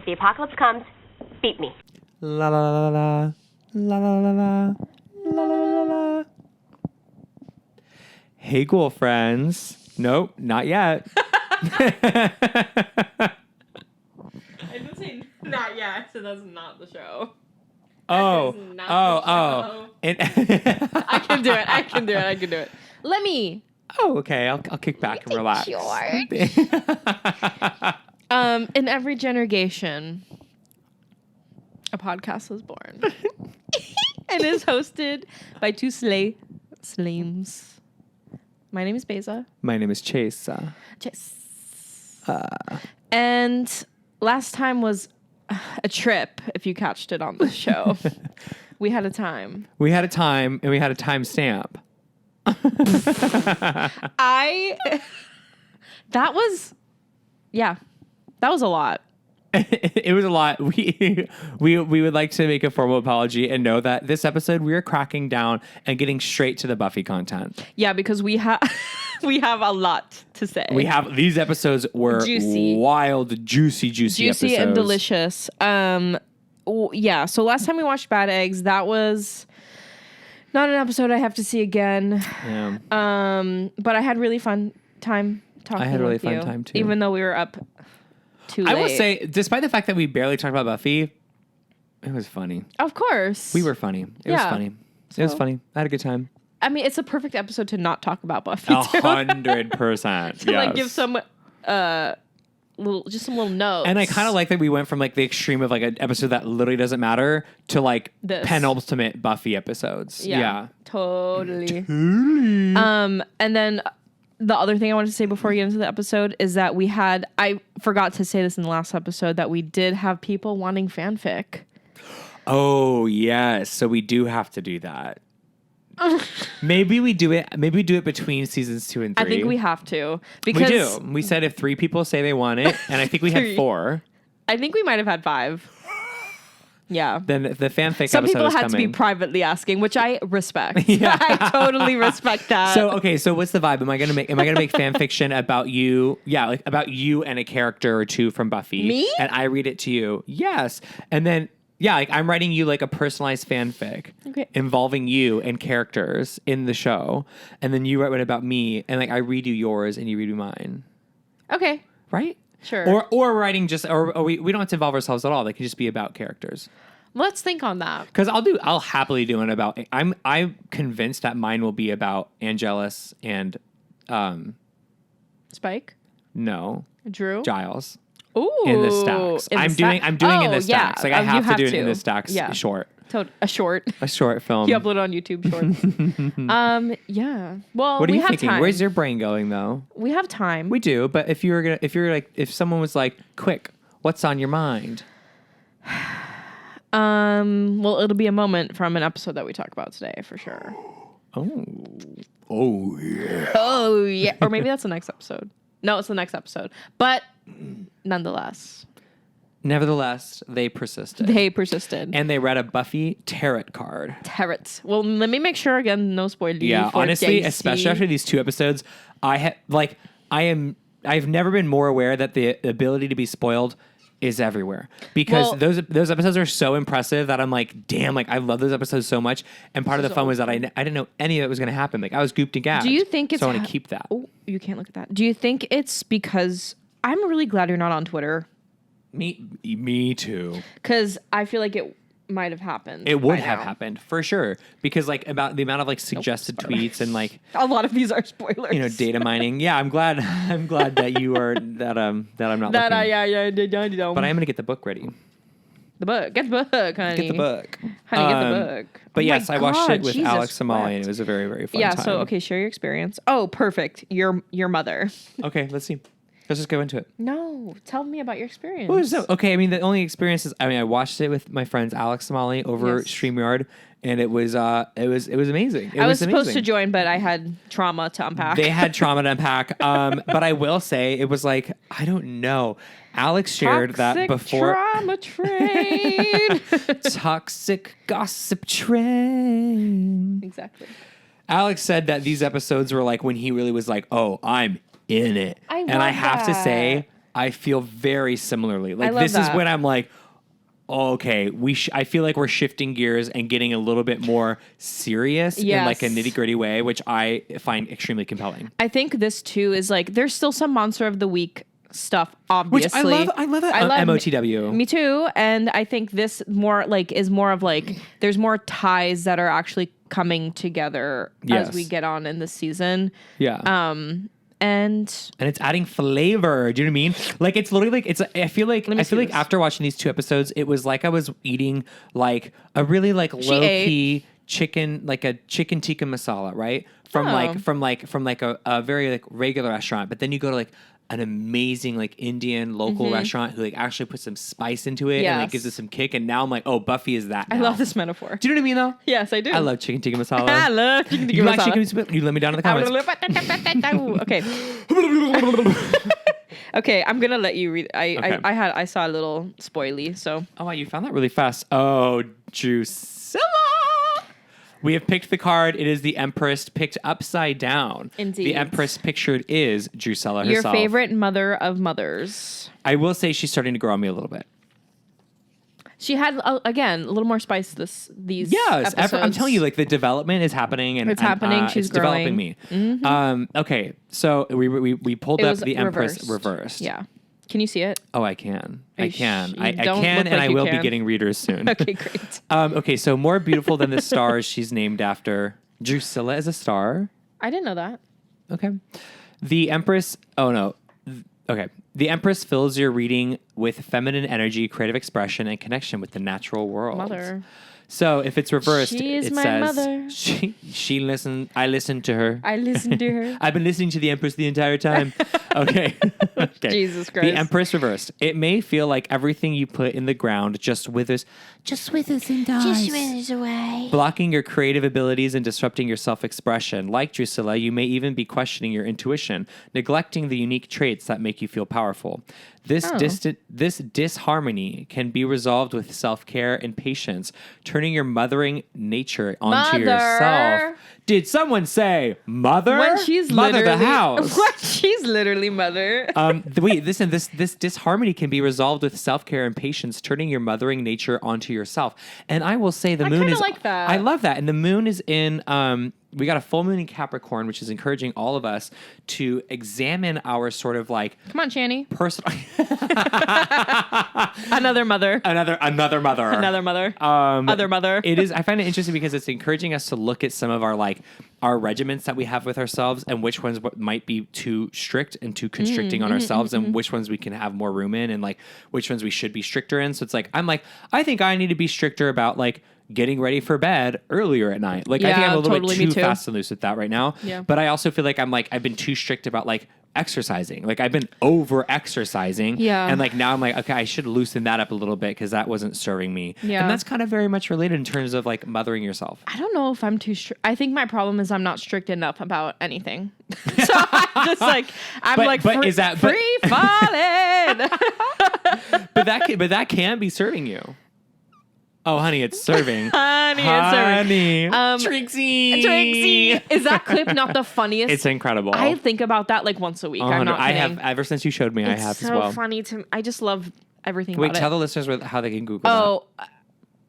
the apocalypse comes, beat me. La la la la la la la la la la la. Hey, cool friends. Nope, not yet. I didn't say not yet, so that's not the show. Oh, And I can do it. Let me. Oh, okay. I'll kick back and relax. In every generGAYtion, a podcast was born and is hosted by two slems. My name is Beyza. My name is Chase. And last time was a trip, if you catched it on the show. We had a time. We had a time, and we had a time stamp. That was a lot. It was a lot. We would like to make a formal apology and know that this episode we are cracking down and getting straight to the Buffy content. Yeah, because we have a lot to say. These episodes were juicy. Wild, juicy episodes. And delicious. Yeah. So last time we watched Bad Eggs, that was not an episode I have to see again. Yeah. But I had really fun time talking. I had a really with fun you, time too. even though we were up too late. I will say, despite the fact that we barely talked about Buffy, it was funny. Of course. We were funny. It was funny. It was funny. I had a good time. I mean, it's a perfect episode to not talk about Buffy. 100%. To like give some some little notes. And I kind of like that we went from like the extreme of like an episode that literally doesn't matter to like penultimate Buffy episodes. Yeah. Totally. And then the other thing I wanted to say before we get into the episode is that I forgot to say this in the last episode, that we did have people wanting fanfic. Oh, yes. So we do have to do that. Maybe we do it between seasons 2 and 3. I think we have to. Because we do. We said if 3 people say they want it, and I think we had 4. I think we might have had 5. Yeah. Then the fanfic Some episode people is had coming. to be privately asking, which I respect. Yeah. I totally respect that. So what's the vibe? Am I gonna make fan fiction about you? Yeah, like about you and a character or two from Buffy. Me? And I read it to you. Yes. And then like I'm writing you like a personalized fanfic involving you and characters in the show. And then you write one about me, and like I read you yours and you read me mine. Okay. Right? Sure. Or writing just or we don't have to involve ourselves at all. They can just be about characters. Let's think on that. Because I'll happily do one about. I'm convinced that mine will be about Angelus and Spike. No. Drew. Giles. Ooh. In the stacks. I'm doing in the stacks. Like I have to do it in the stacks. Yeah. Short. A short. A short film. You upload on YouTube Shorts. Yeah. Well, what are we you have thinking? time. Where's your brain going though? We have time. We do, but if someone was like, quick, what's on your mind? Well, it'll be a moment from an episode that we talk about today for sure. Oh yeah. Oh yeah. Or maybe that's the next episode. No, it's the next episode. But Nevertheless, they persisted. And they read a Buffy tarot card. Tarot. Well, let me make sure again, no spoilers. Yeah, honestly, especially after these 2 episodes, I've never been more aware that the ability to be spoiled is everywhere, because those episodes are so impressive that I'm like, damn, like I love those episodes so much. And part of the fun was that I didn't know any of it was going to happen. Like I was gooped and gagged. Do you think it's? So I want to keep that. Oh, you can't look at that. Do you think it's because I'm really glad you're not on Twitter? Me too. Because I feel like it might have happened. It would have happened for sure, because like about the amount of like suggested tweets and like a lot of these are spoilers. Data mining. Yeah, I'm glad that you are that I'm not. That looking. I But I am gonna get the book ready. The book. Get the book, honey. Get the book. Honey, get the book. But yes, I watched it with Jesus Alex Somali, and wept. it was a very, very fun time. Yeah, so okay, share your experience. Oh, perfect. Your mother. Okay, let's see. Let's just go into it. No, tell me about your experience. Well, okay, I mean, the only experience is, I watched it with my friends Alex Somali over StreamYard, and it was amazing. I was supposed to join, but I had trauma to unpack. They had trauma to unpack. But I will say, it was like, I don't know. Alex shared that before. Trauma train. Toxic gossip train. Exactly. Alex said that these episodes were like when he really was like, oh, I'm in it. I have to say, I feel very similarly. Like love this is that. when I'm like, okay, I feel like we're shifting gears and getting a little bit more serious in like a nitty gritty way, which I find extremely compelling. I think this too is like there's still some Monster of the Week stuff, obviously. Which I love it. I love MOTW. Me too. And I think this is more of like there's more ties that are actually coming together as we get on in this season. Yeah. And it's adding flavor. Do you know what I mean? Like it's literally like I feel like after watching these 2 episodes, it was like I was eating like a really like low key chicken, like a chicken tikka masala, right? From a very like regular restaurant. But then you go to like an amazing like Indian local restaurant who like actually puts some spice into it and like gives it some kick. And now I'm like, oh, Buffy is that now. I love this metaphor. Do you know what I mean though? Yes, I do. I love chicken tikka masala. I love chicken tikka masala. You let me down in the comments. Okay. Okay, I'm gonna let you read. I saw a little spoily. So. Oh wow, you found that really fast. Oh, Drusilla. We have picked the card. It is the Empress picked upside down. Indeed. The Empress pictured is Drusilla herself. Your favorite mother of mothers. I will say she's starting to grow on me a little bit. She had, again, a little more spice these episodes. I'm telling you, like, the development is happening. And it's happening. She's it's growing. Developing me. Mm-hmm. Okay, so we pulled up the Empress reversed. Yeah. Can you see it? Oh, I can. I can, and like I will be getting readers soon. Okay, great. Okay, so more beautiful than the stars she's named after. Drusilla is a star. I didn't know that. Okay. The Empress... Oh, no. Okay. The Empress fills your reading with feminine energy, creative expression, and connection with the natural world. Mother. So if it's reversed, it my says mother. She listened. I listened to her. I listened to her. I've been listening to the Empress the entire time. Okay. Okay. Jesus Christ. The Empress reversed. It may feel like everything you put in the ground just withers and dies. Just withers away. Blocking your creative abilities and disrupting your self-expression. Like Drusilla, you may even be questioning your intuition, neglecting the unique traits that make you feel powerful. This disharmony can be resolved with self-care and patience, turning your mothering nature onto yourself. Did someone say mother? When she's mother literally the house. When she's literally mother. Listen, this disharmony can be resolved with self-care and patience, turning your mothering nature onto yourself. And I will say the moon is like that. I love that. And the moon is in we got a full moon in Capricorn, which is encouraging all of us to examine our sort of like come on, Channy. Personal Another mother. Another mother. Another mother. Other mother. It is. I find it interesting because it's encouraging us to look at some of our our regiments that we have with ourselves and which ones might be too strict and too constricting on ourselves and which ones we can have more room in and like which ones we should be stricter in. So it's like I think I need to be stricter about like getting ready for bed earlier at night. Like I think I'm a little bit too fast and loose with that right now. Yeah. But I also feel like I've been too strict about like exercising. Like I've been over exercising. Yeah. And like now I'm like, okay, I should loosen that up a little bit because that wasn't serving me. Yeah. And that's kind of very much related in terms of like mothering yourself. I don't know if I'm too strict. I think my problem is I'm not strict enough about anything. So I'm just like, free falling. but that can be serving you. Oh, honey, it's serving. Honey, it's serving. Trixie. Is that clip not the funniest? It's incredible. I think about that like once a week. I'm not kidding. I have, ever since you showed me, I have as well. It's so funny to me. I just love everything about it. Wait, tell the listeners how they can Google that.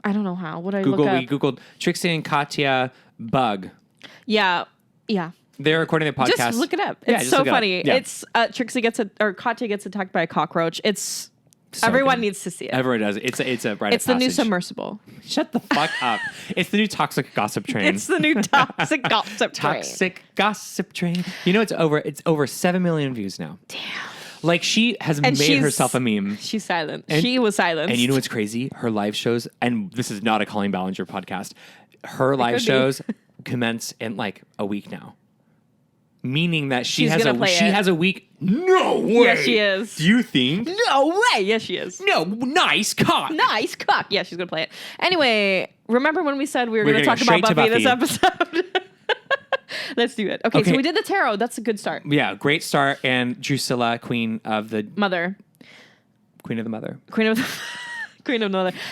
I don't know how. What did I look up? We Googled Trixie and Katya bug. Yeah. They're recording the podcast. Just look it up. It's so funny. Yeah. It's Trixie Katya gets attacked by a cockroach. It's so everyone needs to see it. Everyone does. It's a rite It's of the new passage. Submersible. Shut the fuck up. It's the new toxic gossip train. It's the new toxic gossip train. Toxic gossip train. You know, it's over 7 million views now. Damn. Like she has made herself a meme. She's silent. She was silenced. And you know what's crazy? Her live shows, and this is not a Colleen Ballinger podcast. Her live shows commence in like a week now. Meaning that she has a week. No way. Yes, she is. Do you think? No way. Yes, she is. No, nice cock. Nice cock. Yeah, she's gonna play it. Anyway, remember when we said we were gonna talk about Buffy this episode? Let's do it. Okay, so we did the tarot. That's a good start. Yeah, great start. And Drusilla, Queen of the Mother. Queen of the Mother.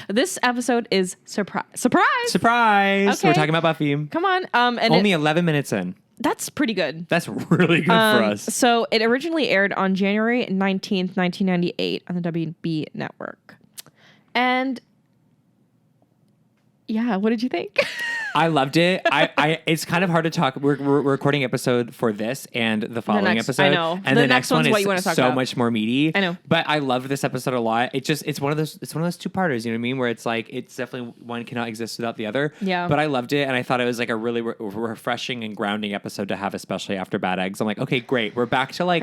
This episode is surprise. Okay. We're talking about Buffy. Come on. And only 11 minutes in. That's pretty good. That's really good for us. So it originally aired on January 19th, 1998 on the WB network. And yeah, what did you think? I loved it. It's kind of hard to talk. We're recording episode for this and the following episode. I know. And the next one one's what you is want to talk so about. much more meaty. I know. But I love this episode a lot. It's one of those two-parters, you know what I mean? Where it's like, it's definitely one cannot exist without the other. Yeah. But I loved it, and I thought it was like a really refreshing and grounding episode to have, especially after Bad Eggs. I'm like, okay, great. We're back to like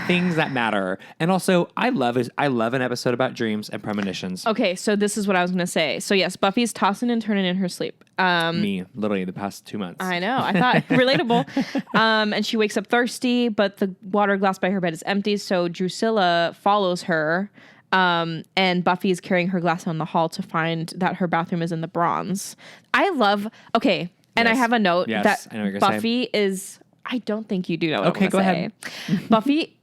things that matter. And also, I love an episode about dreams and premonitions. Okay, so this is what I was going to say. So yes, Buffy's tossing and turning in her sleep. Me, literally the past 2 months. I know. I thought relatable. And she wakes up thirsty, but the water glass by her bed is empty. So Drusilla follows her. And Buffy is carrying her glass down the hall to find that her bathroom is in the bronze. I love. Okay, and I have a note that I know what you're Buffy is. I don't think you do know. What okay, I'm go say. ahead. Buffy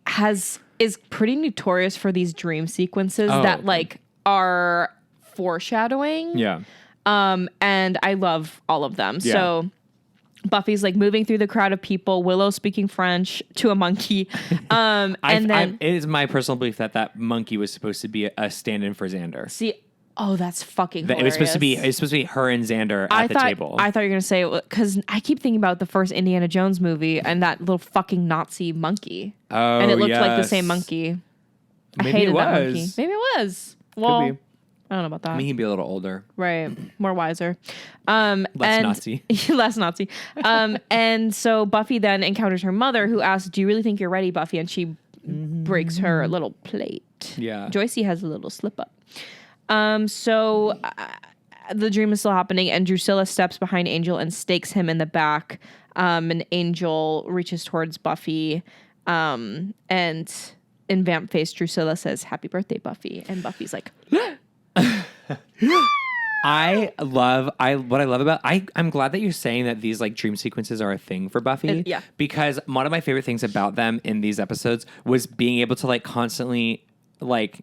is pretty notorious for these dream sequences that like are foreshadowing. Yeah. And I love all of them. Yeah. So Buffy's like moving through the crowd of people, Willow speaking French to a monkey. And then it is my personal belief that monkey was supposed to be a stand-in for Xander. See, that's fucking hilarious. It was supposed to be her and Xander at the table. I thought you were going to say, because I keep thinking about the first Indiana Jones movie and that little fucking Nazi monkey. Oh, and it looked like the same monkey. Maybe I hated it was. that monkey. Maybe it was. Well, could be. I don't know about that. I mean, he'd be a little older. Right. More wiser. Less Nazi. Less Nazi. And so Buffy then encounters her mother, who asks, "Do you really think you're ready, Buffy?" And she breaks her little plate. Yeah. Joycey has a little slip up. So the dream is still happening, and Drusilla steps behind Angel and stakes him in the back. And Angel reaches towards Buffy. And in vamp face, Drusilla says, "Happy birthday, Buffy." And Buffy's like... what I love about I'm glad that you're saying that these like dream sequences are a thing for Buffy. Yeah. Because one of my favorite things about them in these episodes was being able to like constantly like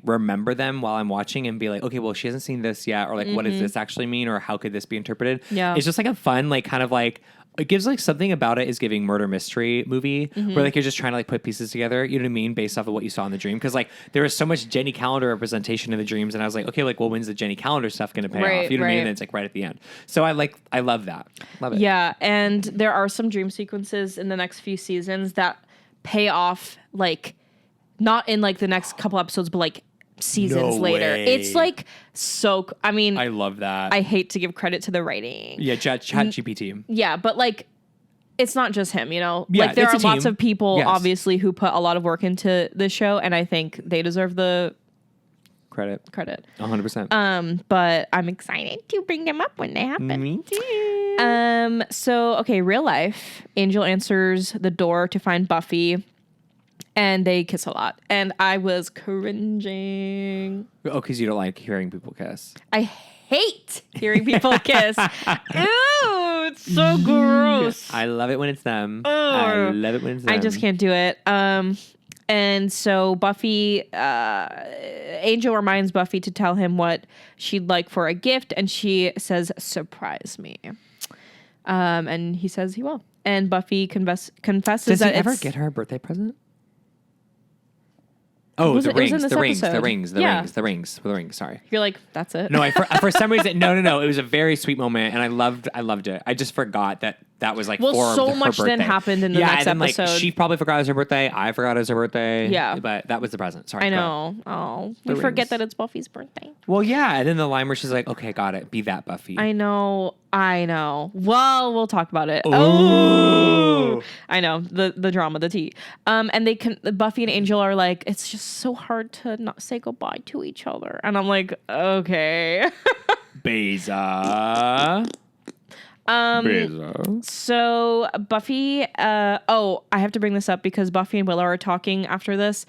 remember them while I'm watching and be like, okay, well, she hasn't seen this yet, or like what does this actually mean, or how could this be interpreted? Yeah. It's just like a fun like kind of like it gives like something about it is giving murder mystery movie where like you're just trying to like put pieces together, you know what I mean, based off of what you saw in the dream, because like there was so much Jenny Calendar representation in the dreams, and I was like, okay, like well, when's the Jenny Calendar stuff gonna pay off, you know what I mean? And it's like right at the end. So I love that. Love it. Yeah, and there are some dream sequences in the next few seasons that pay off, like not in like the next couple episodes, but like seasons later. Way. It's like I mean, I love that. I hate to give credit to the writing. Yeah, Chat GPT. Yeah, but like it's not just him, you know? Yeah, like there it's are a team. lots of people Yes. obviously who put a lot of work into this show, and I think they deserve the Credit. 100%. But I'm excited to bring them up when they happen. Me too. So okay, real life. Angel answers the door to find Buffy, and they kiss a lot. And I was cringing. Oh, because you don't like hearing people kiss. I hate hearing people kiss. Ew, it's so gross. I love it when it's them. I love it when it's them. I just can't do it. And so Buffy, Angel reminds Buffy to tell him what she'd like for a gift, and she says, "Surprise me." And he says he will. And Buffy confesses Does that he ever get her a birthday present? Oh, Was the it was in rings, this the rings, episode. the rings, the Yeah. rings, the rings, the rings. Sorry. You're like, that's it. No, for some reason, no. It was a very sweet moment, and I loved it. I just forgot that was like Well, for so her much birthday. then happened in the next and then, episode. Like, she probably forgot it was her birthday. I forgot it was her birthday. Yeah. But that was the present. Sorry. I go know. Oh, we The forget rings. that it's Buffy's birthday. Well, yeah, and then the line where she's like, "Okay, got it. Be that Buffy." I know. Well, we'll talk about it. Ooh. Oh, I know the drama, the tea. And Buffy and Angel are like, it's just so hard to not say goodbye to each other. And I'm like, okay. Beyza. Beyza. So Buffy. I have to bring this up because Buffy and Willow are talking after this.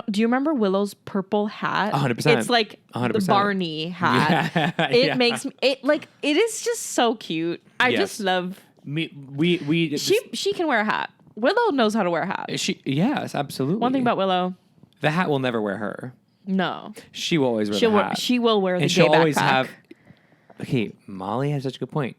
Do you remember Willow's purple hat? 100%. It's like 100%. the Barney hat. Yeah, It makes me, it is just so cute. I Yes. just love. We She can wear a hat. Willow knows how to wear a hat. Yes, absolutely. One thing about Willow, the hat will never wear her. no, She will always wear the hat. she will wear the and gay she'll always backpack. have. Okay, Molly has such a good point.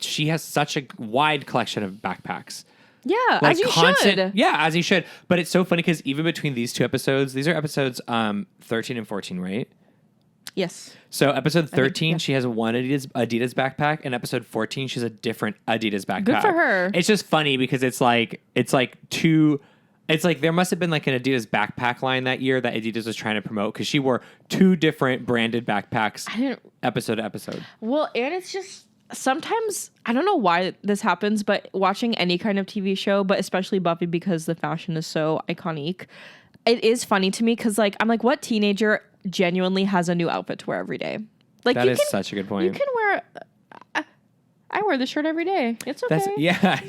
she has such a wide collection of backpacks. Yeah, Like as you should. Yeah, as you should. But it's so funny because even between these two episodes, these are episodes 13 and 14, right? Yes. So episode 13, yeah. she has one Adidas backpack, and episode 14, she has a different Adidas backpack. Good for her. It's just funny because it's like two. It's like there must have been like an Adidas backpack line that year that Adidas was trying to promote because she wore two different branded backpacks episode to episode. Well, and it's just sometimes, I don't know why this happens, but watching any kind of TV show, but especially Buffy because the fashion is so iconic, it is funny to me because like I'm like, what teenager genuinely has a new outfit to wear every day? Like That is such a good point. You can wear. I wear this shirt every day. It's okay. Yeah.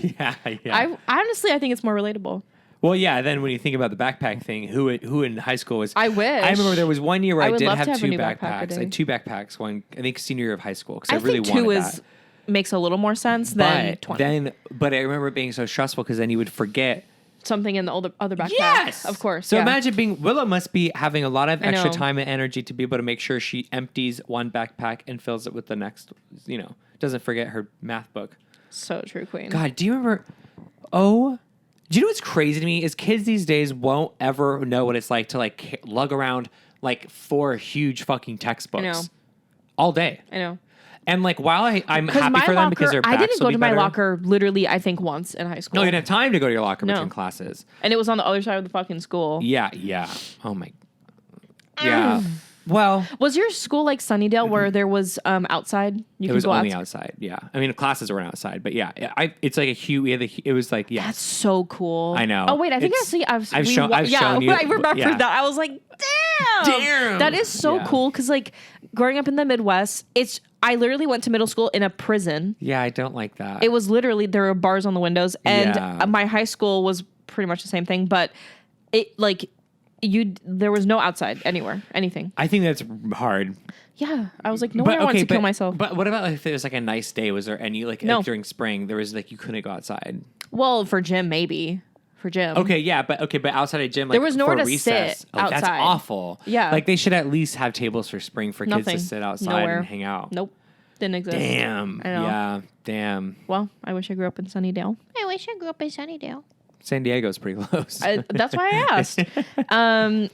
I honestly, I think it's more relatable. Well, yeah. Then when you think about the backpack thing, who in high school was? I wish. I remember there was one year where I would did love have to have a two new backpack a backpacks. day. I had two backpacks. One, I think, senior year of high school because I really think wanted two that. makes a little more sense than 20. But I remember it being so stressful because then you would forget. Something in the other backpack. Yes, Of course. So yeah. imagine Willow must be having a lot of extra know. time and energy to be able to make sure she empties one backpack and fills it with the next. Doesn't forget her math book. So true, Queen. God, do you remember? Oh, do you know what's crazy to me is kids these days won't ever know what it's like to like lug around like 4 huge fucking textbooks I know. all day. I know. And like while I'm Because happy my for them because locker, their I backs didn't will go be to my better. locker literally, I think once in high school. No, you didn't have time to go to your locker No. between classes. And it was on the other side of the fucking school. Yeah. Oh my. Yeah. Well, Was your school like Sunnydale where there was outside? You it was go only outside? outside. Yeah. I mean, classes weren't outside, but yeah, it's like a huge. It was like That's so cool. I know. Oh wait, I think I've we shown you. I remember Yeah. that. I was like, damn. That is so Yeah. cool because like growing up in the Midwest, I literally went to middle school in a prison. Yeah, I don't like that. It was literally there were bars on the windows, and Yeah. my high school was pretty much the same thing, but there was no outside anywhere, anything. I think that's hard. Yeah, I was like, no one wants to kill myself. But what about if it was like a nice day? Was there any like No. during spring there was like you couldn't go outside? Well, for gym maybe. For gym. Okay, yeah, but outside of gym, like There was nowhere for to recess, sit That's outside. awful. Yeah. like they should at least have tables for spring for Nothing. kids to sit outside Nowhere. and hang out. Nope. Didn't exist. Damn. I know. Yeah. Damn. Well, I wish I grew up in Sunnydale. I wish I grew up in Sunnydale. San Diego's pretty close. That's why I asked.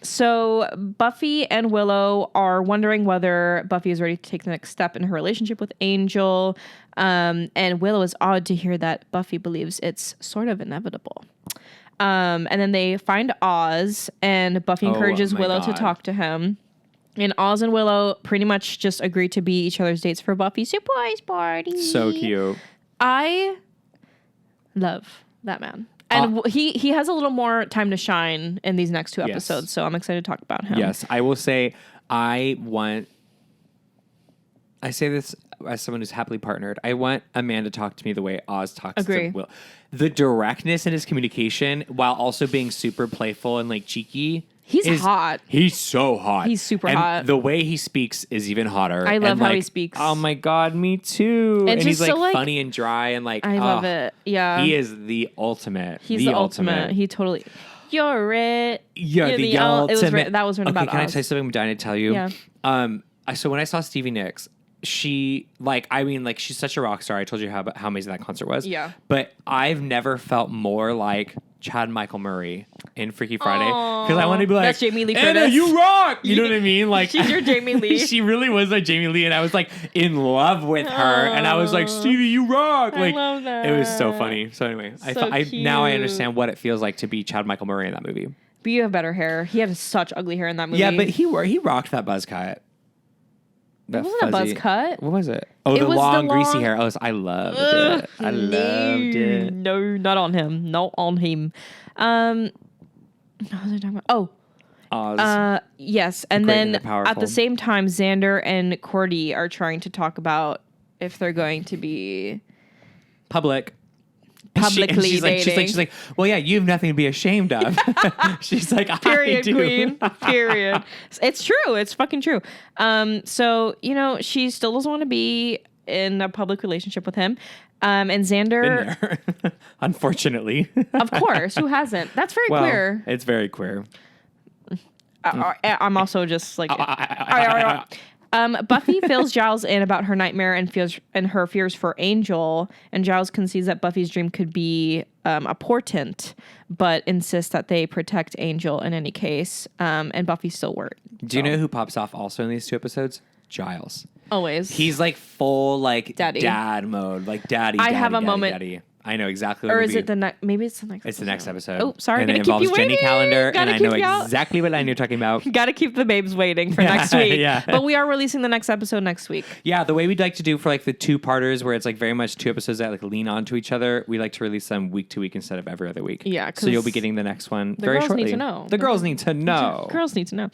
So Buffy and Willow are wondering whether Buffy is ready to take the next step in her relationship with Angel. And Willow is odd to hear that Buffy believes it's sort of inevitable. And then they find Oz, and Buffy encourages my Willow to God. talk to him. And Oz and Willow pretty much just agree to be each other's dates for Buffy's surprise party. So cute. I love that man. And he has a little more time to shine in these next 2 episodes, so I'm excited to talk about him. Yes, I will say I say this as someone who's happily partnered. I want a man to talk to me the way Oz talks Agree. to Will. The directness in his communication, while also being super playful and like cheeky. He's hot. He's so hot. He's super and hot. The way he speaks is even hotter. I love And, how like, he speaks. Oh my God, me too. And he's just so, like like- funny and dry and like I love it. Yeah. He is the ultimate. He's the ultimate. He totally. You're it. You're the ultimate. That was written about Can I Oz. tell you something I'm dying to tell you? Yeah. So when I saw Stevie Nicks, she's such a rock star. I told you how amazing that concert was. Yeah. But I've never felt more like Chad Michael Murray in Freaky Friday because I want to be like, That's Jamie Lee Anna, Curtis. you rock. You know what I mean? Like She's your Jamie Lee. she really was like Jamie Lee, and I was like in love with her, and I was like, Stevie, you rock. I Like love that. it was so funny. So anyway, So now I cute. understand what it feels like to be Chad Michael Murray in that movie. But you have better hair. He had such ugly hair in that movie. Yeah, but he rocked that buzz cut. That It wasn't a buzz fuzzy- cut. What was it? Oh, It the was the long, greasy long- hair. Oh, I loved it. I loved it. No, not on him. Not on him. What was I talking about? Oh, Oz. yes. And Great and then powerful. at the same time, Xander and Cordy are trying to talk about if they're going to be Publicly publicly dating. she's like, well, yeah, you have nothing to be ashamed of. She's like, I Period, do. queen. Period. It's true. It's fucking true. So, she still doesn't want to be in a public relationship with him. And Xander, Been there. Unfortunately. of course, who hasn't? That's very Well, queer. it's very queer. I'm also just like, Buffy fills Giles in about her nightmare and her fears for Angel, and Giles concedes that Buffy's dream could be a portent, but insists that they protect Angel in any case. And Buffy's still worried. Do you know who pops off also in these 2 episodes? Giles. Always. He's like full like Daddy. dad mode, like daddy. I have a daddy, moment. Daddy. I know exactly. What Or movie. is it the next? Maybe it's the next. It's the next episode. Oh, sorry, And it gonna keep you involves Jenny waiting. Calendar, Gotta and I know keep you out. exactly what line you're talking about. Got to keep the babes waiting for next week. Yeah. But we are releasing the next episode next week. Yeah, the way we'd like to do for like the 2-parters, where it's like very much 2 episodes that like lean onto each other, we like to release them week to week instead of every other week. Yeah, so you'll be 'cause getting the next one the very girls shortly. need to know. The girls need to know. Girls need to know.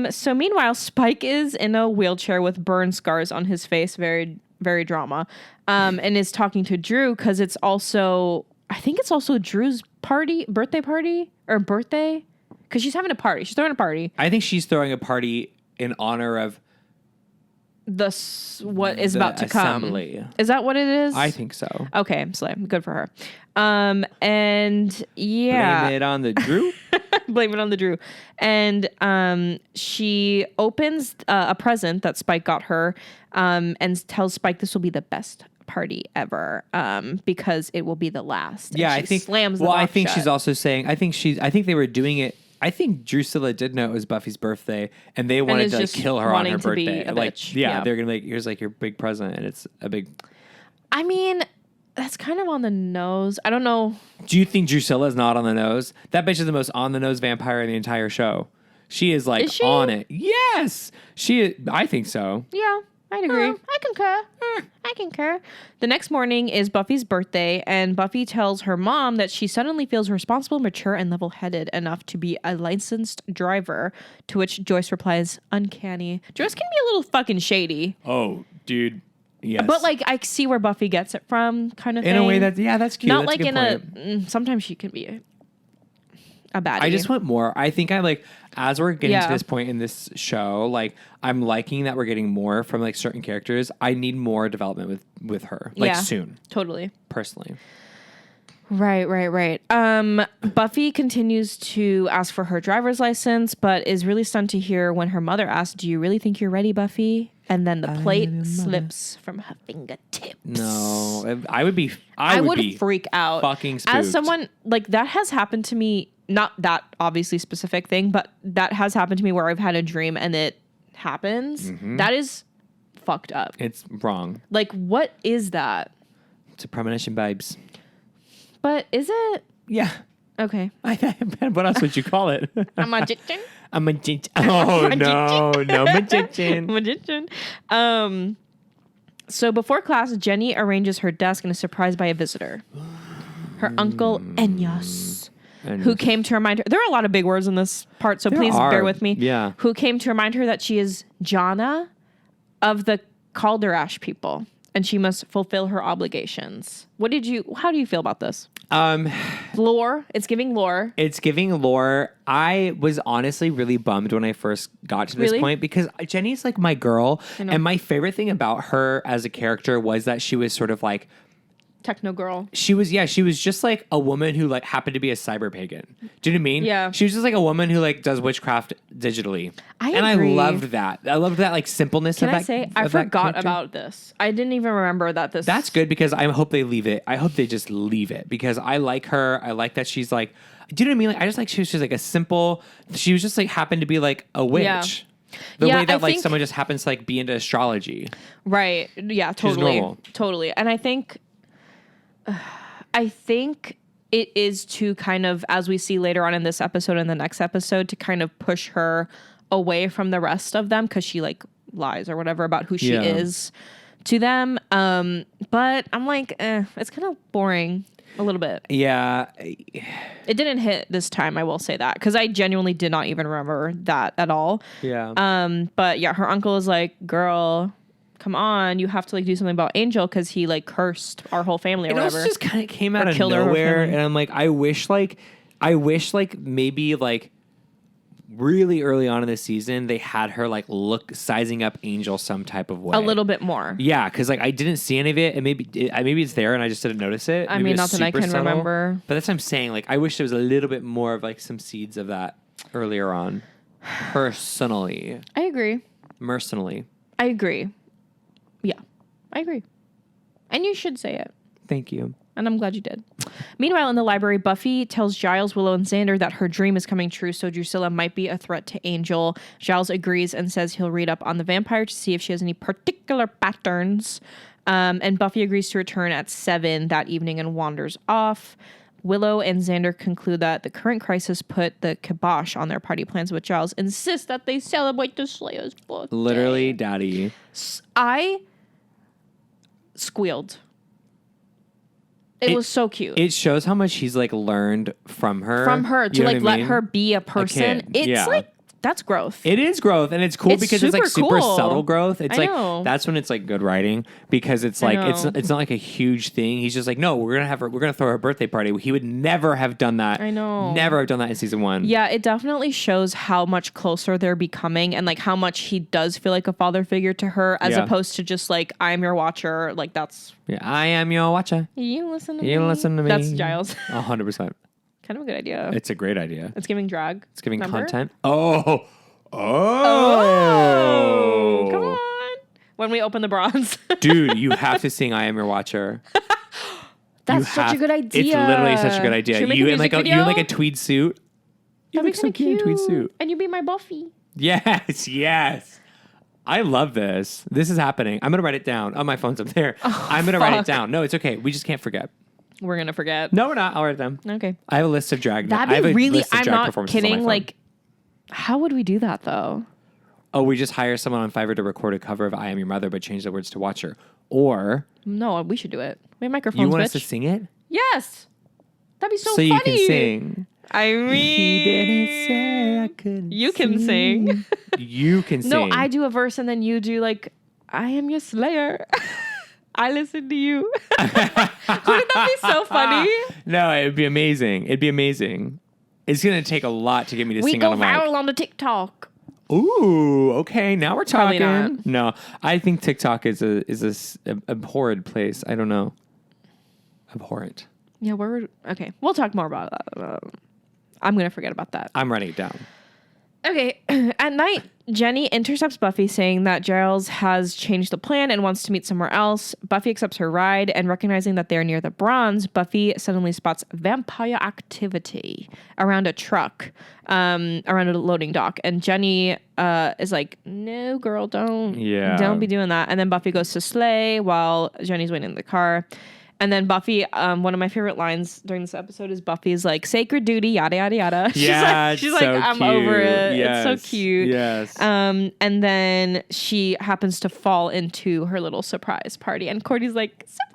So meanwhile, Spike is in a wheelchair with burn scars on his face. Very, very drama. And is talking to Drew because it's also, I think it's also Drew's birthday party. Because she's having a party. She's throwing a party. I think she's throwing a party in honor of What is the about to assembly. come. Is that what it is? I think so. Okay, slay. Good for her. And yeah. Blame it on the Drew. Blame it on the Drew. And she opens a present that Spike got her and tells Spike this will be the best party ever because it will be the last. Yeah, And I she think. slams the Well, I box think shut. she's also saying. I think they were doing it. I think Drusilla did know it was Buffy's birthday, and they wanted is to like just kill her on wanting her to be birthday. a Like, bitch. yeah, Yeah. they're gonna be like, here's like your big present, and it's a big. I mean, that's kind of on the nose. I don't know. Do you think Drusilla's not on the nose? That bitch is the most on the nose vampire in the entire show. She is like Is she? on it. Yes, she. I think so. Yeah, I'd agree. I concur. I concur. The next morning is Buffy's birthday, and Buffy tells her mom that she suddenly feels responsible, mature, and level-headed enough to be a licensed driver, to which Joyce replies, uncanny. Joyce can be a little fucking shady. Oh, dude. Yes. But, like, I see where Buffy gets it from, kind of thing. in a way that's cute. Not That's like a good in point. sometimes she can be a baddie. I just want more. I think I like as we're getting Yeah. to this point in this show, like I'm liking that we're getting more from like certain characters. I need more development with her, like Yeah. soon, Totally. personally. Right. Buffy continues to ask for her driver's license, but is really stunned to hear when her mother asks, do you really think you're ready, Buffy? And then the plate slips from her fingertips. No, I would be. I would be freak out. fucking spooked. As someone, like, that has happened to me, not that obviously specific thing, but that has happened to me where I've had a dream and it happens. Mm-hmm. That is fucked up. It's wrong. Like, what is that? It's a premonition, babes. But is it? Yeah. Okay. What else would you call it? A magician? A magician. Oh no, magician. Magician. So before class, Jenny arranges her desk and is surprised by a visitor. Her uncle Enyos, who came to remind her. There are a lot of big words in this part, so please bear with me. Yeah. Who came to remind her that she is Jana of the Calderash people, and she must fulfill her obligations. How do you feel about this? Lore. It's giving lore. It's giving lore. I was honestly really bummed when I first got to this Really? point because Jenny's like my girl. know. And my favorite thing about her as a character was that she was sort of like, Techno girl. she was just like a woman who like happened to be a cyber pagan. Do you know what I mean? Yeah. She was just like a woman who like does witchcraft digitally. I and agree. I loved that. I loved that like simpleness Can of I that. say, of I that forgot character. about this. I didn't even remember that this. That's good because I hope they leave it. I hope they just leave it because I like her. I like that she's like, do you know what I mean? Like, I just like she was just like a simple, she was just like happened to be like a witch. Yeah. The Yeah, way that I like think- someone just happens to like be into astrology. Right. Yeah, totally. normal. Totally. And I think it is to kind of, as we see later on in this episode and the next episode, to kind of push her away from the rest of them because she like lies or whatever about who she Yeah. is to them. But I'm like, it's kind of boring a little bit. Yeah. It didn't hit this time, I will say that, because I genuinely did not even remember that at all. Yeah. But yeah, her uncle is like, girl, come on, you have to like do something about Angel because he like cursed our whole family or It whatever. also just kind of came out Or of killed her nowhere, family. and I'm like, I wish like maybe like really early on in the season they had her like sizing up Angel some type of way. A little bit more. Yeah, because like I didn't see any of it, and maybe it's there, and I just didn't notice it. I Maybe mean, it not was that I super can subtle. remember. But that's what I'm saying. Like, I wish there was a little bit more of like some seeds of that earlier on. Personally, I agree. Mercenarily. I agree. Yeah, I agree. And you should say it. Thank you. And I'm glad you did. Meanwhile, in the library, Buffy tells Giles, Willow, and Xander that her dream is coming true, so Drusilla might be a threat to Angel. Giles agrees and says he'll read up on the vampire to see if she has any particular patterns. And Buffy agrees to return at 7 that evening and wanders off. Willow and Xander conclude that the current crisis put the kibosh on their party plans, but Giles insists that they celebrate the Slayer's birthday. Literally, Daddy. I squealed. It was so cute. It shows how much he's like learned from her. To like let her be a person. It's like that's growth. It is growth, and it's cool because it's like super cool. subtle growth. It's I like know. that's when it's like good writing because it's like it's not like a huge thing. He's just like, no, we're gonna throw her birthday party. He would never have done that. I know. Never have done that in season 1. Yeah, it definitely shows how much closer they're becoming and like how much he does feel like a father figure to her as opposed to just like I'm your watcher. Like that's I am your watcher. You listen to me. You listen to me. That's Giles. 100%. Kind of a good idea. It's a great idea. It's giving drag. It's giving Remember? content. Oh, come on. When we open the bronze. Dude, you have to sing I Am Your Watcher. That's such a good idea. It's literally such a good idea. Should we make You a in like music you in video? like a tweed suit. You That'd look be so kinda cute in a tweed suit. And you be my Buffy. Yes, yes. I love this. This is happening. I'm gonna write it down. Oh, my phone's up there. I'm gonna write it down. No, it's okay. We just can't forget. We're going to forget. No, we're not. I'll write it down. Okay. I have a list of drag. I That'd have be a really, list of I'm drag not performances on my kidding. phone. Like, how would we do that though? Oh, we just hire someone on Fiverr to record a cover of I Am Your Mother, but change the words to Watcher. Or No, we should do it. We have microphones, you want bitch. us to sing it? Yes. That'd be so So funny. you can sing. I mean, He didn't say I couldn't you can sing. You can sing. No, I do a verse and then you do like, I am your slayer. I listen to you. Wouldn't that be so funny? No, it'd be amazing. It'd be amazing. It's going to take a lot to get me to We sing go on a mic. viral on the TikTok. Ooh, okay. Now we're Probably talking. not. No, I think TikTok is a abhorrent place. I don't know. Abhorrent. Yeah, okay. We'll talk more about that. I'm going to forget about that. I'm writing it down. Okay. At night, Jenny intercepts Buffy saying that Giles has changed the plan and wants to meet somewhere else. Buffy accepts her ride and recognizing that they're near the bronze, Buffy suddenly spots vampire activity around a truck, around a loading dock. And Jenny is like, no, girl, don't be doing that. And then Buffy goes to slay while Jenny's waiting in the car. And then Buffy, one of my favorite lines during this episode is Buffy's like, sacred duty, yada, yada, yada. She's like, I'm cute. over it. Yes. It's so cute. Yes. And then she happens to fall into her little surprise party. And Cordy's like, surprise!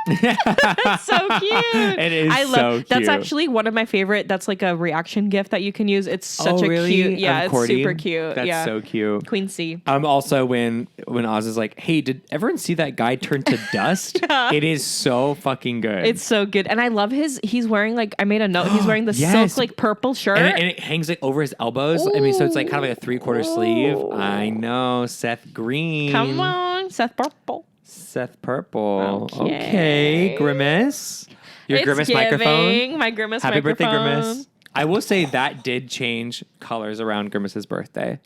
It's so cute. It is so cute. That's actually one of my favorite. That's like a reaction gif that you can use. It's such a really? cute. Yeah, it's Cordy? super cute. That's so cute. Queen C. Also when Oz is like, hey, did everyone see that guy turn to dust? Yeah. It is so fucking good. It's so good. And I love he's wearing like, I made a note, he's wearing the Yes. silk like purple shirt. and it hangs like over his elbows. I mean, so it's like kind of like a 3/4 sleeve. I know. Seth Green. Come on, Seth Purple. Seth Purple. Okay. Okay. Grimace. Your It's Grimace giving. microphone. My Grimace Happy microphone. birthday, Grimace. I will say that did change colors around Grimace's birthday.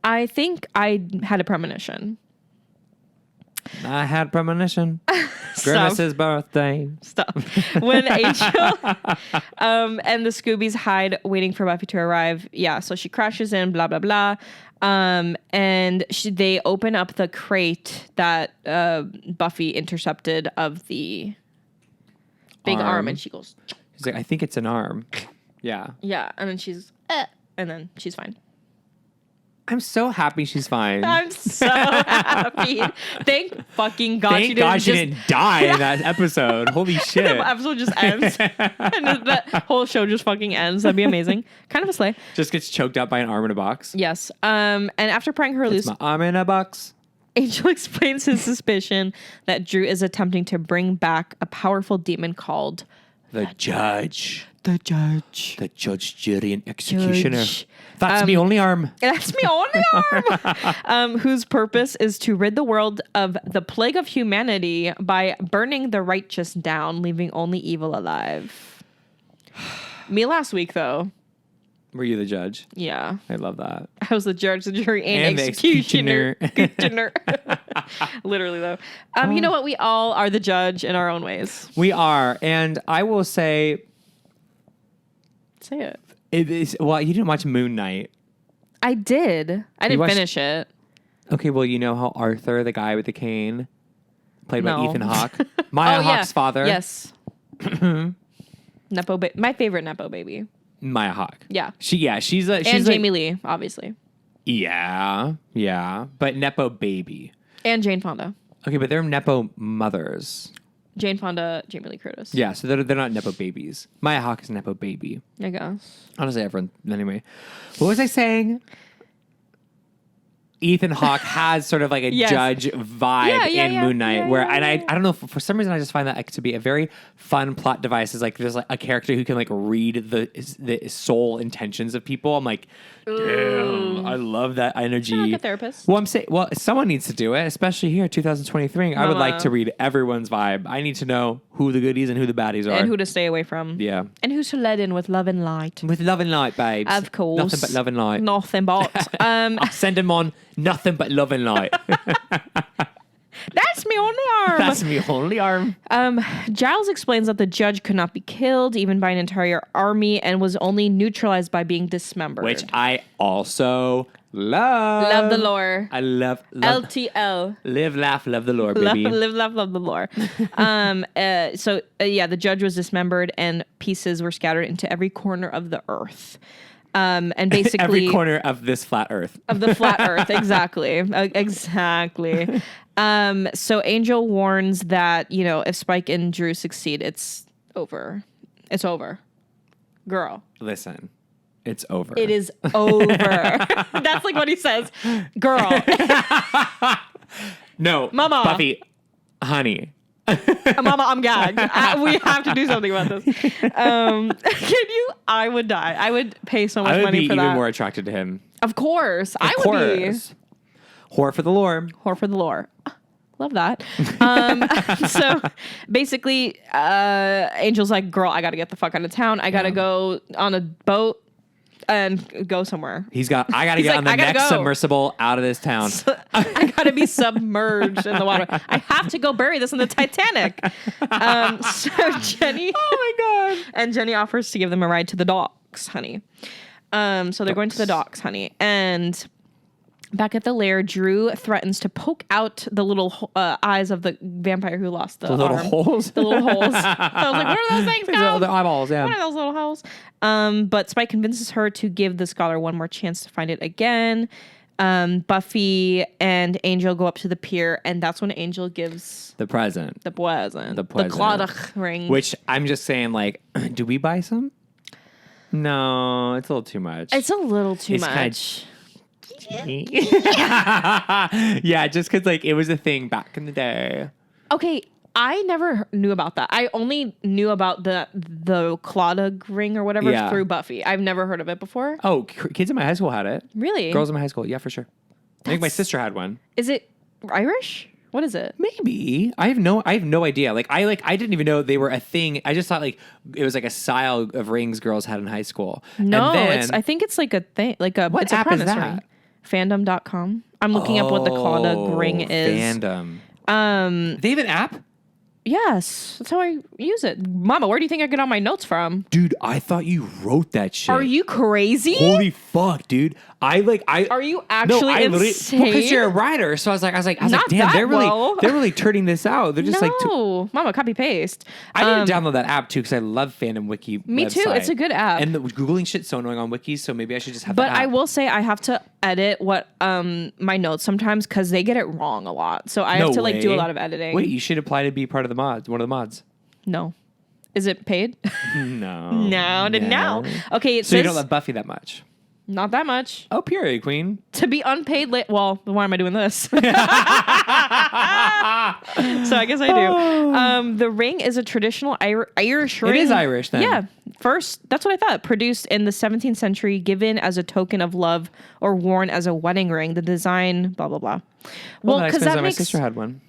I think I had a premonition. I had premonition. Grimace's birthday. Stop. When Angel and the Scoobies hide waiting for Buffy to arrive. Yeah, so she crashes in, blah, blah, blah. And they open up the crate that Buffy intercepted of the big arm and she goes, He's like, I think it's an arm. Yeah. yeah. And then she's, and then she's fine. I'm so happy she's fine. I'm so happy. Thank fucking God Thank God she didn't die in that episode. Holy shit. The episode just ends. And that whole show just fucking ends. That'd be amazing. Kind of a slay. Just gets choked up by an arm in a box. Yes. And after prying her loose, It's my arm in a box. Angel explains his suspicion that Drew is attempting to bring back a powerful demon called The judge. the Judge. The judge, jury, and executioner. Judge. That's me only arm. That's me only arm. Whose purpose is to rid the world of the plague of humanity by burning the righteous down, leaving only evil alive. Me last week, though. Were you the judge? Yeah. I love that. I was the judge, the jury, and the executioner. Literally, though. You know what? We all are the judge in our own ways. We are. And I will say... Say it. It is... Well, you didn't watch Moon Knight. I did. I didn't watched- finish it. Okay, well, you know how Arthur, the guy with the cane, played by No. Ethan Hawke? Maya Hawke's father. Yes. My favorite Nepo baby. Maya Hawke. Yeah. She's And like, Jamie Lee, obviously. Yeah. But Nepo baby. And Jane Fonda. Okay, but they're Nepo mothers. Jane Fonda, Jamie Lee Curtis. Yeah, so they're not Nepo babies. Maya Hawke is Nepo baby. I guess. Honestly, everyone. Anyway, what was I saying? Ethan Hawke has sort of like a Yes. judge vibe in Moon Knight, and I don't know, for some reason I just find that like to be a very fun plot device. Is like there's like a character who can like read the soul intentions of people. I'm like, damn, I love that energy. You're like a therapist. Well, I'm saying, someone needs to do it, especially here, 2023. I would like to read everyone's vibe. I need to know who the goodies and who the baddies are, And who to stay away from. Yeah, And who to let in with love and light. with love and light, babes. Of course. Nothing but love and light. Nothing but. I'll send him on nothing but love and light. That's me on the arm. That's me only arm. Giles explains that the judge could not be killed even by an entire army and was only neutralized by being dismembered. Which I also love. Love the lore. I love LTL. Live, laugh, love the lore, baby. Live, love the lore. The judge was dismembered and pieces were scattered into every corner of the earth. And basically Every corner of this flat earth. of the flat earth. Exactly. Exactly. So Angel warns that, if Spike and Drew succeed, it's over. It's over. Girl. Listen, it's over. It is over. That's like what he says. Girl. No. Mama. Buffy, honey. Mama, I'm gagged. We have to do something about this. Can you? I would die. I would pay so much I would money be for even that. more attracted to him. Of course. Of course. Whore for the lore. Whore for the lore. Love that. So basically, Angel's like, girl, I got to get the fuck out of town. I got to go on a boat and go somewhere. I got to get on the next submersible out of this town. I got to be submerged in the water. I have to go bury this in the Titanic. So Jenny. Oh my God. And Jenny offers to give them a ride to the docks, honey. So they're going to the docks, honey. And back at the lair, Drew threatens to poke out the little eyes of the vampire who lost the little arm. holes? The little holes. I was like, what are those things called? The eyeballs, yeah. What are those little holes? But Spike convinces her to give the scholar one more chance to find it again. Buffy and Angel go up to the pier, and that's when Angel gives The present. the present. The present. The Clodagh ring. Which I'm just saying, like, do we buy some? No, it's a little too much. It's a little too It's much. Yeah, just because, like, it was a thing back in the day. Okay, I never knew about that. I only knew about the Clodagh ring or whatever Yeah. through Buffy. I've never heard of it before. Oh, kids in my high school had it. Really? Girls in my high school, yeah, for sure. I think my sister had one. Is it Irish? What is it? Maybe. I have no idea. I didn't even know they were a thing. I just thought like it was like a style of rings girls had in high school. No, and then, I think it's like a thing. Like a What it's a app is premise that? ring. Fandom.com. I'm looking up what the Clodagh ring is. Fandom. They have an app? Yes, that's how I use it. Mama, where do you think I get all my notes from? Dude, I thought you wrote that shit. Are you crazy? Holy fuck, dude. Are you actually insane? Because you're a writer, so I was like, Not damn, that they're well. really turning this out. They're just no, Mama, copy paste. I need to download that app too because I love Fandom Wiki. Me too. website. It's a good app. And the Googling shit's so annoying on wikis, so maybe I should just have But that app. I will say I have to edit what my notes sometimes because they get it wrong a lot. So I have to do a lot of editing. Wait, you should apply to be part of the mods. One of the mods. No. Is it paid? No. No. Okay, it So you says don't love Buffy that much. not that much. Oh, period, queen. To be unpaid well, why am I doing this? So I guess I do. The ring is a traditional Irish ring. It is Irish then. Yeah. First, that's what I thought. Produced in the 17th century, given as a token of love or worn as a wedding ring. The design, blah, blah, blah. Well, because that my makes... sister had one.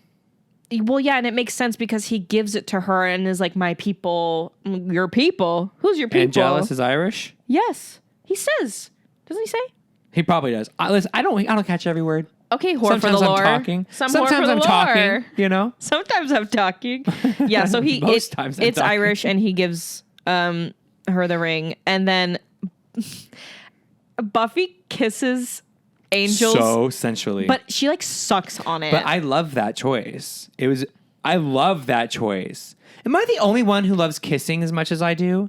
Well, yeah, and it makes sense because he gives it to her and is like, my people, your people. Who's your people? And Jealous is Irish? Yes. He says. Doesn't he say? He probably does. Listen, I don't catch every word. Okay, whore for the lore. I'm talking. Sometimes I'm talking, you know? Sometimes I'm talking. Yeah, so Most times I'm it's talking. Irish, and he gives her the ring. And then Buffy kisses Angel's. So sensually. But she like sucks on it. But I love that choice. I love that choice. Am I the only one who loves kissing as much as I do?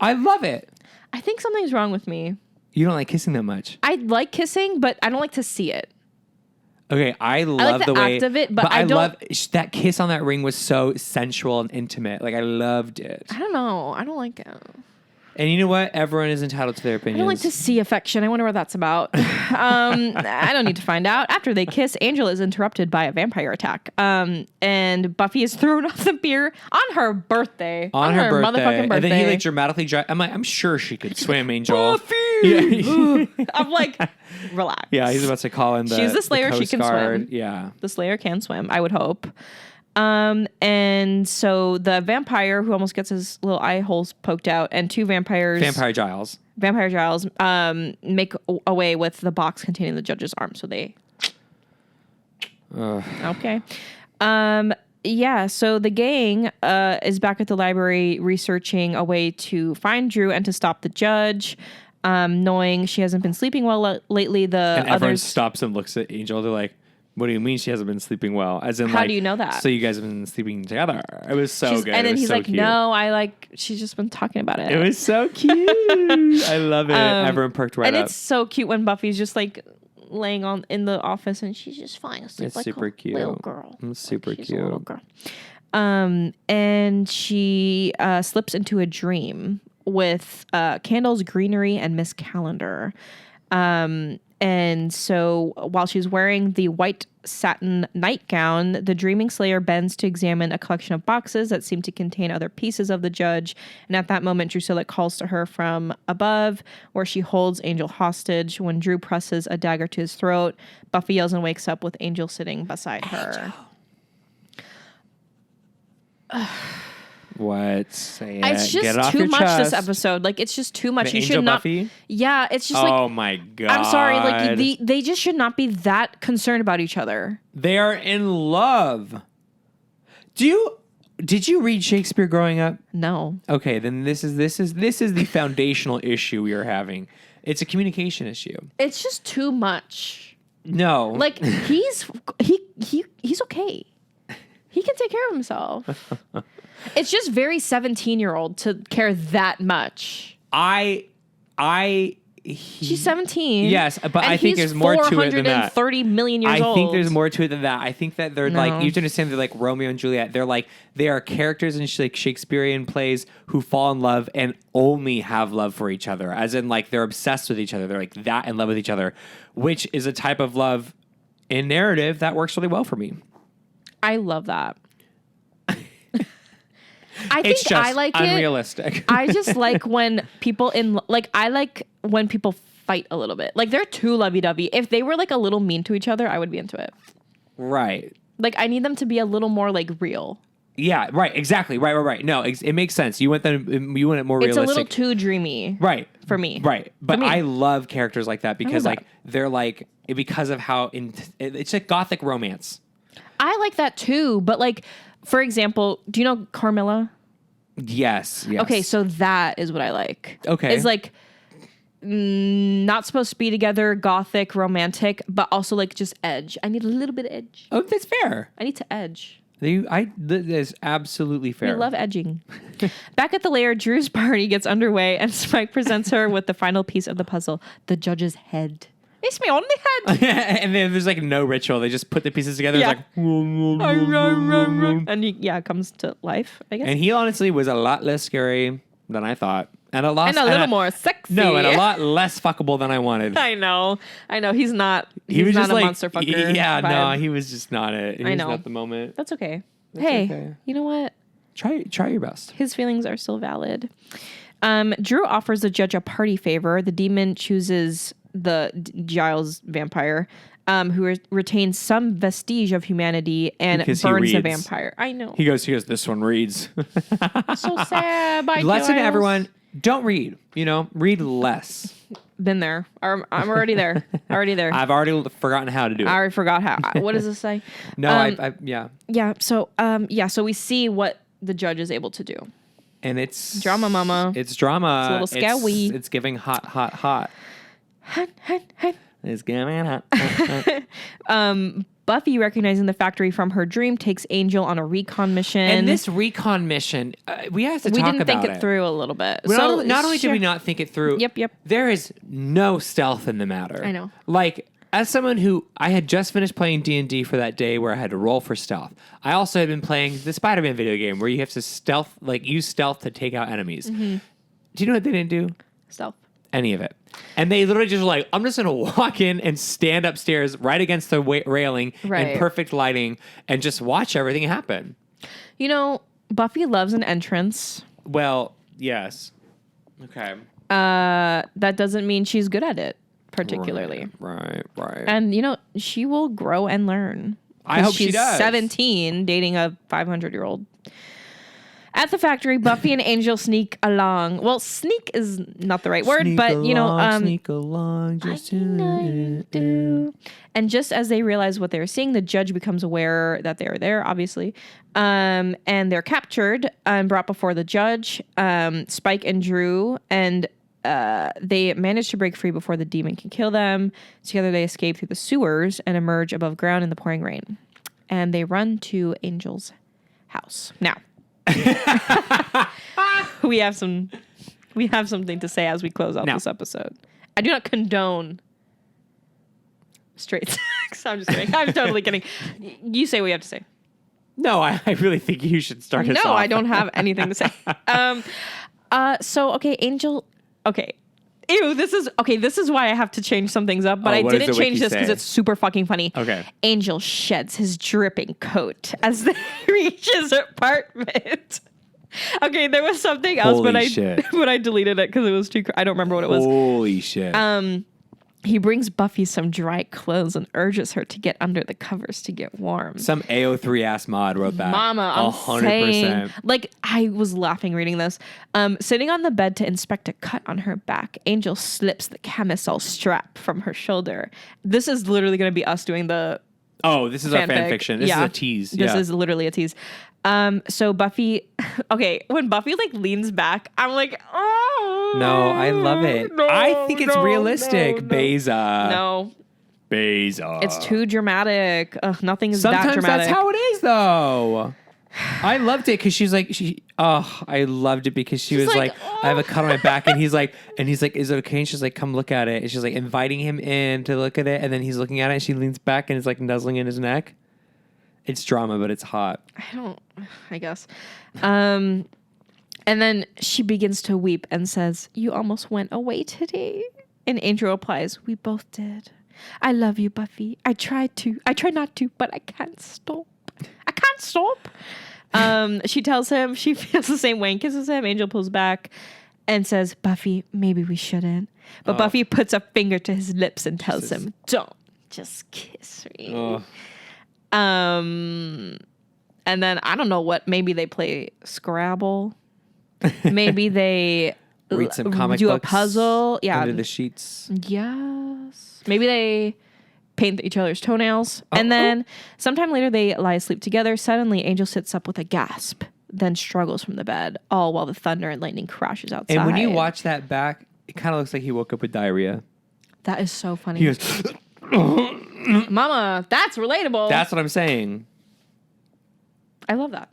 I love it. I think something's wrong with me. You don't like kissing that much. I like kissing, but I don't like to see it. Okay, I love the way act of it, but I I don't- love that kiss on that ring was so sensual and intimate. Like I loved it. I don't know. I don't like it. And you know what? Everyone is entitled to their I opinions. don't like to see affection. I wonder what that's about. I don't need to find out. After they kiss, Angel is interrupted by a vampire attack. And Buffy is thrown off the pier on her birthday. On her birthday. Motherfucking birthday. And then he like dramatically I'm like, I'm sure she could swim, Angel. Buffy! Yeah. I'm like, relax. Yeah, he's about to call in the She's the Slayer. She Coast can Guard. swim. Yeah. The Slayer can swim, I would hope. And so the vampire who almost gets his little eye holes poked out, and two vampire Giles, make away with the box containing the judge's arm. So they. Okay. Yeah, so the gang is back at the library researching a way to find Drew and to stop the judge. Knowing she hasn't been sleeping well lately, And everyone others stops and looks at Angel. They're like, what do you mean she hasn't been sleeping well? As in, How like, do you know that? So you guys have been sleeping together. It was so good. And then It was he's so like, cute. no, she's just been talking about it. It was so cute. I love it. Everyone perked right and up. it's so cute when Buffy's just like laying in the office and she's just fine asleep It's like super a cute. little girl. It's super She's cute. a little girl. And she slips into a dream with candles, greenery, and Miss Calendar. And so while she's wearing the white satin nightgown, the dreaming Slayer bends to examine a collection of boxes that seem to contain other pieces of the judge. And at that moment, Drusilla calls to her from above, where she holds Angel hostage. When Drew presses a dagger to his throat, Buffy yells and wakes up with Angel sitting beside her. What? Say it. It's Get it just off too your much this chest. episode. Like, it's just too much. The You Angel should not. Buffy? Yeah, it's just like. Oh my god! I'm sorry. Like they just should not be that concerned about each other. They are in love. Did you read Shakespeare growing up? No. Okay, then this is the foundational issue we are having. It's a communication issue. It's just too much. No. Like he's okay. He can take care of himself. It's just very 17-year-old to care that much. She's 17. Yes, but I think there's more to it than that. 430 million years old. I think there's more to it than that. I think that they're like, you have to understand, they're like Romeo and Juliet. They are characters in like Shakespearean plays who fall in love and only have love for each other. As in, like, they're obsessed with each other. They're like that in love with each other, which is a type of love in narrative that works really well for me. I love that. I It's think just I like unrealistic. I just like when people I like when people fight a little bit. Like, they're too lovey-dovey. If they were like a little mean to each other, I would be into it. Right. Like, I need them to be a little more like real. Yeah, right, exactly. Right. No, it makes sense. You want it more realistic. It's a little too dreamy. Right. For me. Right. But me. I love characters like that because love like they're like, because of how it's like gothic romance. I like that too, but like, for example, do you know Carmilla? Yes. Okay, so that is what I like. Okay. It's like not supposed to be together, gothic, romantic, but also like just edge. I need a little bit of edge. Oh, that's fair. I need to edge. That is absolutely fair. We love edging. Back at the lair, Drew's party gets underway and Spike presents her with the final piece of the puzzle, the judge's head. It's me on the head. And then there's like no ritual. They just put the pieces together. Yeah. It's like, And it comes to life, I guess. and he honestly was a lot less scary than I thought. And a little more sexy. No, and a lot less fuckable than I wanted. I know. He's not. He was not just a like, monster fucker. Yeah, vibe. no, he was just not it. He I was know. not the moment. That's okay. Hey, okay. you know what? Try your best. His feelings are still valid. Drew offers the judge a party favor. The demon chooses the Giles vampire, who retains some vestige of humanity and Because he burns the reads. vampire. I know. He goes, this one reads. So sad. Bye, Lesson to Giles. everyone, don't read. Read less. Been there. I'm already there. Already there. I've already forgotten how to do it. I already forgot how. What does this say? No, yeah. Yeah. So we see what the judge is able to do. And it's drama, mama. It's drama. It's a little scary. It's giving hot. Hot. It's giving hot. Buffy, recognizing the factory from her dream, takes Angel on a recon mission. And this recon mission, we have to talk about it. We didn't think it through a little bit. So not only did we not think it through, Yep. there is no stealth in the matter. I know. Like, as someone who, I had just finished playing D&D for that day where I had to roll for stealth. I also had been playing the Spider-Man video game where you have to use stealth to take out enemies. Mm-hmm. Do you know what they didn't do? Stealth. Any of it. And they literally just were like, I'm just going to walk in and stand upstairs right against the railing in perfect lighting and just watch everything happen. Buffy loves an entrance. Well, yes. Okay. That doesn't mean she's good at it, particularly. Right. And, she will grow and learn. I hope she does. She's 17, dating a 500-year-old. At the factory, Buffy and Angel sneak along. Well, sneak is not the right word, sneak but along, sneak along, just to do. And just as they realize what they're seeing, the judge becomes aware that they're there, obviously. And they're captured and brought before the judge, Spike and Drew, and they manage to break free before the demon can kill them. Together, they escape through the sewers and emerge above ground in the pouring rain. And they run to Angel's house. Now, we have something to say as we close out this episode. I do not condone straight sex. I'm just kidding. I'm totally kidding. You say what you have to say. No, I really think you should start us off. No, I don't have anything to say. Angel. Okay. Ew, this is why I have to change some things up, but I didn't change this because it's super fucking funny. Okay. Angel sheds his dripping coat as they reach his apartment. Okay, there was something else, but I deleted it because it was too. I don't remember what it was. Holy shit. He brings Buffy some dry clothes and urges her to get under the covers to get warm. Some AO3 ass mod wrote that. Mama, I'm 100%. Saying, I was laughing reading this. Sitting on the bed to inspect a cut on her back, Angel slips the camisole strap from her shoulder. This is literally going to be us doing the. Oh, this is our fan fiction. This is a tease. This is literally a tease. So Buffy, when Buffy leans back, I'm like, oh. No, I love it. I think it's realistic, Beyza. No. Beyza. It's too dramatic. Nothing is that dramatic. Sometimes that's how it is, though. I loved it because I loved it because she was like, I have a cut on my back, and he's like, is it okay? And she's like, come look at it. And she's like inviting him in to look at it, and then he's looking at it, and she leans back and is like nuzzling in his neck. It's drama, but it's hot. I guess. And then she begins to weep and says, you almost went away today. And Angel replies, we both did. I love you, Buffy. I try not to, but I can't stop. She tells him she feels the same way and kisses him. Angel pulls back and says, Buffy, maybe we shouldn't. But Buffy puts a finger to his lips and tells him, don't, just kiss me. And then I don't know what, maybe they play Scrabble. Maybe they read some comic do books a puzzle. Yeah. Under the sheets. Yes. Maybe they paint each other's toenails. And then sometime later they lie asleep together. Suddenly Angel sits up with a gasp, then struggles from the bed, all while the thunder and lightning crashes outside. And when you watch that back, it kind of looks like he woke up with diarrhea. That is so funny. He goes, Mama, that's relatable. That's what I'm saying. I love that.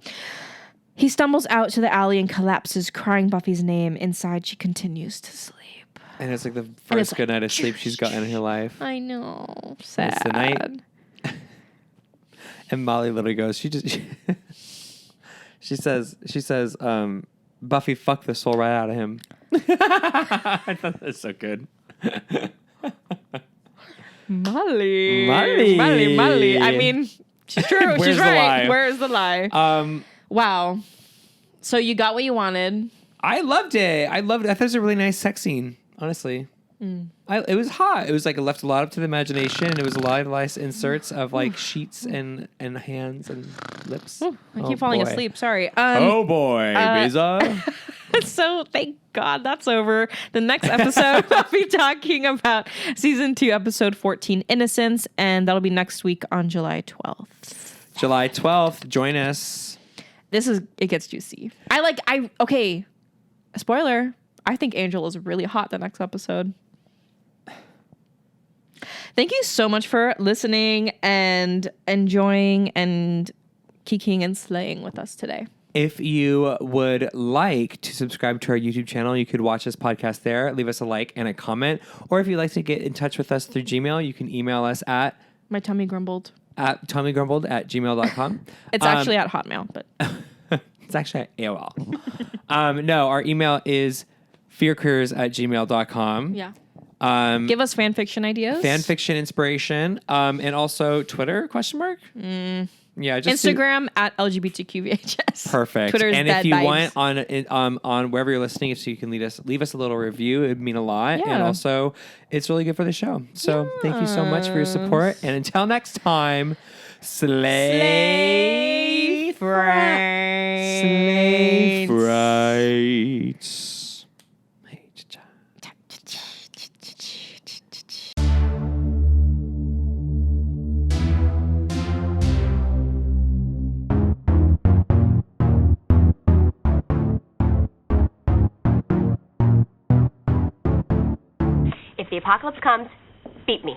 He stumbles out to the alley and collapses, crying Buffy's name. Inside, she continues to sleep. And it's like the first good night of sleep she's gotten in her life. I know. Sad. It's the night. And Molly literally goes, she says, Buffy fucked the soul right out of him. I thought that was so good. Molly. I mean, she's true. She's right. Where's the lie? Wow. So you got what you wanted. I loved it. I thought it was a really nice sex scene, honestly. It was hot. It was like it left a lot up to the imagination, and it was a lot of nice inserts of sheets and hands and lips. I keep falling asleep. Sorry. Oh boy, Beyza. So thank God that's over. The next episode, we'll be talking about season 2, episode 14, Innocence, and that'll be next week on July 12th. July 12th. Join us. It gets juicy. Okay, spoiler. I think Angel is really hot the next episode. Thank you so much for listening and enjoying and kikiing and slaying with us today. If you would like to subscribe to our YouTube channel, you could watch this podcast there, leave us a like and a comment. Or if you'd like to get in touch with us through Gmail, you can email us at My tummy grumbled. At tommygrumbled@gmail.com. It's actually at Hotmail, but it's actually at AOL. No, our email is fearqueers@gmail.com. yeah. Give us fan fiction ideas. Fan fiction inspiration. And also Twitter, ? Yeah, just Instagram at LGBTQVHS. Perfect. Twitter's and bad if you vibes. want on wherever you're listening, if so you can leave us a little review, it'd mean a lot. Yeah. And also, it's really good for the show. So thank you so much for your support. And until next time, slay frights. Slay frights. If the apocalypse comes, beat me.